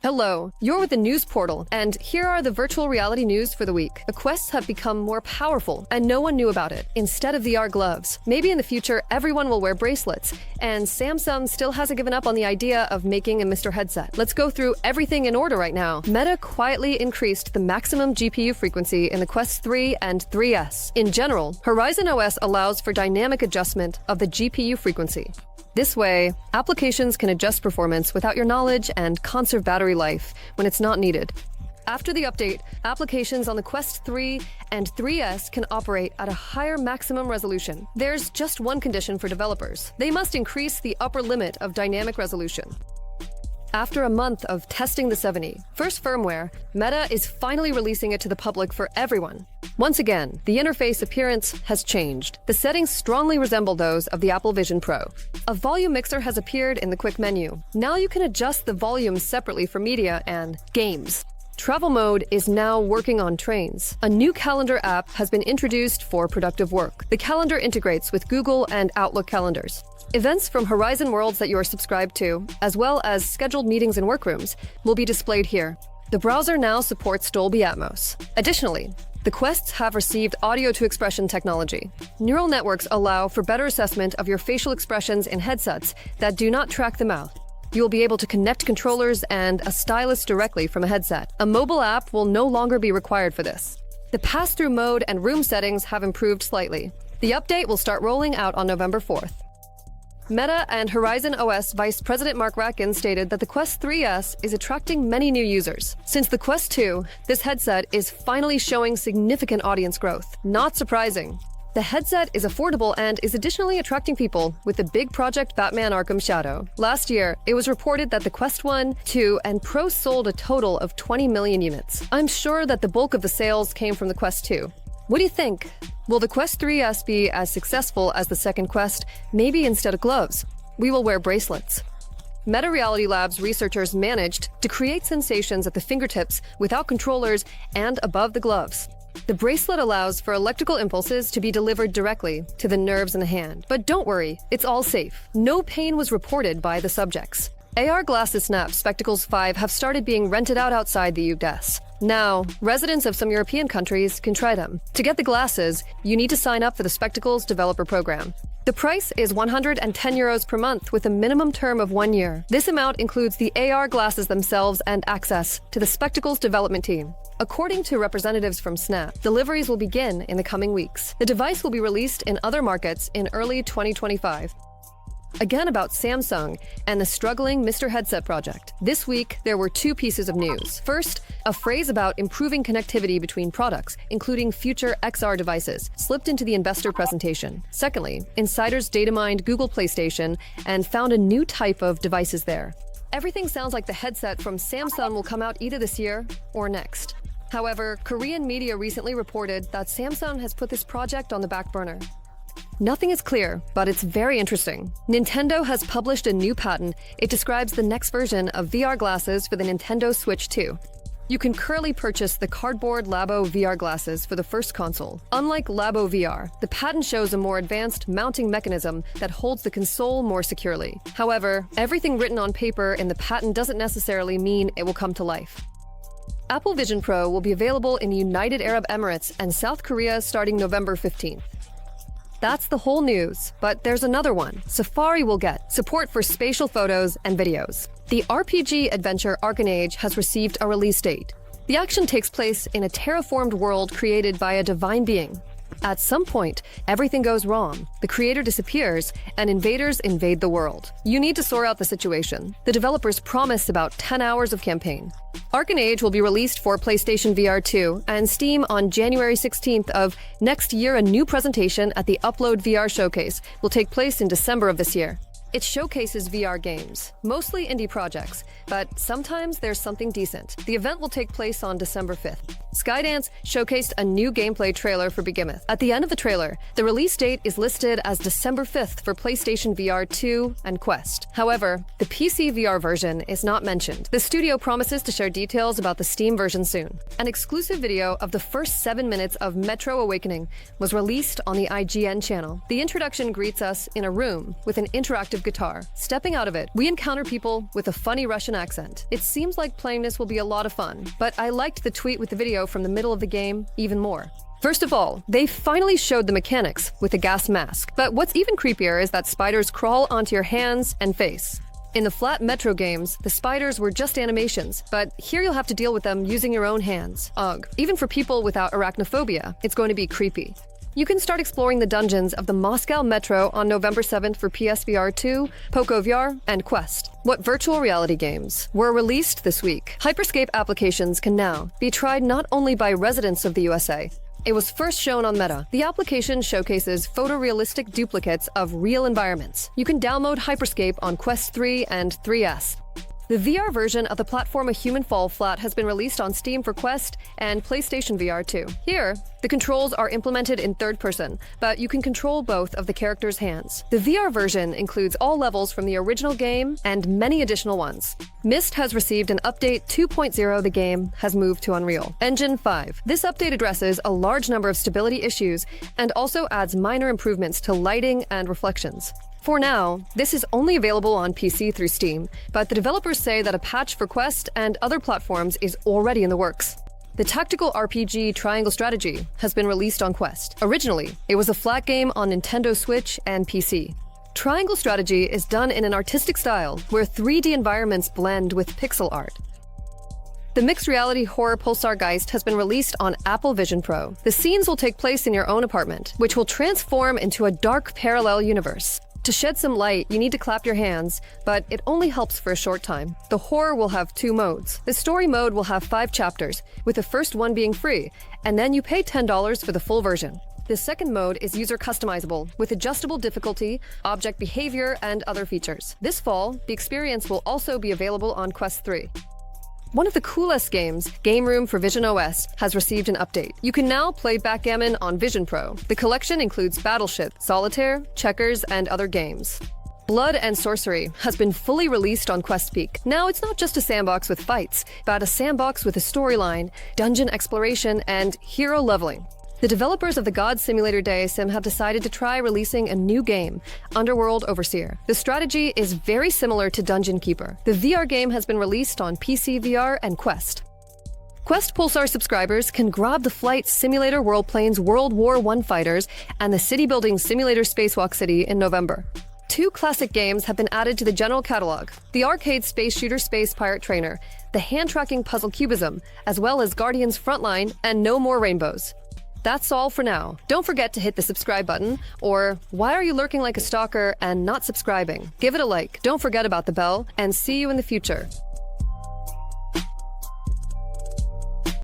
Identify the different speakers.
Speaker 1: Hello, you're with the news portal, and here are the virtual reality news for the week. The Quests have become more powerful, and no one knew about it. Instead of VR gloves, maybe in the future everyone will wear bracelets, and Samsung still hasn't given up on the idea of making a Mr. Headset. Let's go through everything in order right now. Meta quietly increased the maximum GPU frequency in the Quest 3 and 3S. In general, Horizon OS allows for dynamic adjustment of the GPU frequency. This way, applications can adjust performance without your knowledge and conserve battery life when it's not needed. After the update, applications on the Quest 3 and 3S can operate at a higher maximum resolution. There's just one condition for developers. They must increase the upper limit of dynamic resolution. After a month of testing the 70, first firmware, Meta is finally releasing it to the public for everyone. Once again, the interface appearance has changed. The settings strongly resemble those of the Apple Vision Pro. A volume mixer has appeared in the quick menu. Now you can adjust the volume separately for media and games. Travel mode is now working on trains. A new calendar app has been introduced for productive work. The calendar integrates with Google and Outlook calendars. Events from Horizon worlds that you are subscribed to, as well as scheduled meetings in workrooms, will be displayed here. The browser now supports Dolby Atmos. Additionally, the Quests have received audio-to-expression technology. Neural networks allow for better assessment of your facial expressions in headsets that do not track the mouth. You will be able to connect controllers and a stylus directly from a headset. A mobile app will no longer be required for this. The pass-through mode and room settings have improved slightly. The update will start rolling out on November 4th. Meta and Horizon OS Vice President Mark Ratkin stated that the Quest 3S is attracting many new users. Since the Quest 2, this headset is finally showing significant audience growth. Not surprising. The headset is affordable and is additionally attracting people with the big project Batman Arkham Shadow. Last year, it was reported that the Quest 1, 2, and Pro sold a total of 20 million units. I'm sure that the bulk of the sales came from the Quest 2. What do you think? Will the Quest 3S be as successful as the second Quest? Maybe instead of gloves, we will wear bracelets. Meta Reality Labs researchers managed to create sensations at the fingertips without controllers and above the gloves. The bracelet allows for electrical impulses to be delivered directly to the nerves in the hand. But don't worry, it's all safe. No pain was reported by the subjects. AR Glasses Snap Spectacles 5 have started being rented out outside the US. Now, residents of some European countries can try them. To get the glasses, you need to sign up for the Spectacles Developer Program. The price is €110 per month with a minimum term of 1 year. This amount includes the AR glasses themselves and access to the Spectacles development team. According to representatives from Snap, deliveries will begin in the coming weeks. The device will be released in other markets in early 2025. Again about Samsung and the struggling Mr. Headset project. This week, there were two pieces of news. First, a phrase about improving connectivity between products, including future XR devices, slipped into the investor presentation. Secondly, insiders data mined Google PlayStation and found a new type of devices there. Everything sounds like the headset from Samsung will come out either this year or next. However, Korean media recently reported that Samsung has put this project on the back burner. Nothing is clear, but it's very interesting. Nintendo has published a new patent. It describes the next version of VR glasses for the Nintendo Switch 2. You can currently purchase the cardboard Labo VR glasses for the first console. Unlike Labo VR, the patent shows a more advanced mounting mechanism that holds the console more securely. However, everything written on paper in the patent doesn't necessarily mean it will come to life. Apple Vision Pro will be available in the United Arab Emirates and South Korea starting November 15th. That's the whole news, but there's another one. Safari will get support for spatial photos and videos. The RPG adventure Arcanage has received a release date. The action takes place in a terraformed world created by a divine being. At some point, everything goes wrong. The creator disappears, and invaders invade the world. You need to sort out the situation. The developers promise about 10 hours of campaign. Arcanage will be released for PlayStation VR 2 and Steam on January 16th of next year. A new presentation at the Upload VR Showcase will take place in December of this year. It showcases VR games, mostly indie projects, but sometimes there's something decent. The event will take place on December 5th. Skydance showcased a new gameplay trailer for Behemoth. At the end of the trailer, the release date is listed as December 5th for PlayStation VR 2 and Quest. However, the PC VR version is not mentioned. The studio promises to share details about the Steam version soon. An exclusive video of the first 7 minutes of Metro Awakening was released on the IGN channel. The introduction greets us in a room with an interactive guitar. Stepping out of it, we encounter people with a funny Russian accent. It seems like playing this will be a lot of fun, but I liked the tweet with the video from the middle of the game even more. First of all, they finally showed the mechanics with a gas mask, but what's even creepier is that spiders crawl onto your hands and face. In the flat Metro games, the spiders were just animations, but here you'll have to deal with them using your own hands. Ugh. Even for people without arachnophobia, it's going to be creepy. You can start exploring the dungeons of the Moscow Metro on November 7th for PSVR 2, Poco VR, and Quest. What virtual reality games were released this week? Hyperscape applications can now be tried not only by residents of the USA. It was first shown on Meta. The application showcases photorealistic duplicates of real environments. You can download Hyperscape on Quest 3 and 3S. The VR version of the platform A Human Fall Flat has been released on Steam for Quest and PlayStation VR 2. Here, the controls are implemented in third person, but you can control both of the characters' hands. The VR version includes all levels from the original game and many additional ones. Myst has received an update 2.0. The game has moved to Unreal Engine 5. This update addresses a large number of stability issues and also adds minor improvements to lighting and reflections. For now, this is only available on PC through Steam, but the developers say that a patch for Quest and other platforms is already in the works. The tactical RPG Triangle Strategy has been released on Quest. Originally, it was a flat game on Nintendo Switch and PC. Triangle Strategy is done in an artistic style where 3D environments blend with pixel art. The mixed reality horror Pulsar Geist has been released on Apple Vision Pro. The scenes will take place in your own apartment, which will transform into a dark parallel universe. To shed some light, you need to clap your hands, but it only helps for a short time. The horror will have 2 modes. The story mode will have 5 chapters, with the first one being free, and then you pay $10 for the full version. The second mode is user customizable, with adjustable difficulty, object behavior, and other features. This fall, the experience will also be available on Quest 3. One of the coolest games, Game Room for Vision OS, has received an update. You can now play backgammon on Vision Pro. The collection includes Battleship, Solitaire, Checkers, and other games. Blood and Sorcery has been fully released on Quest Peak. Now it's not just a sandbox with fights, but a sandbox with a storyline, dungeon exploration, and hero leveling. The developers of the God Simulator Day Sim have decided to try releasing a new game, Underworld Overseer. The strategy is very similar to Dungeon Keeper. The VR game has been released on PC VR and Quest. Quest Pulsar subscribers can grab the Flight Simulator Worldplanes World War I Fighters and the City Building Simulator Spacewalk City in November. 2 classic games have been added to the general catalog: the arcade space shooter Space Pirate Trainer, the hand-tracking puzzle Cubism, as well as Guardians Frontline and No More Rainbows. That's all for now. Don't forget to hit the subscribe button, or why are you lurking like a stalker and not subscribing? Give it a like, don't forget about the bell, and see you in the future.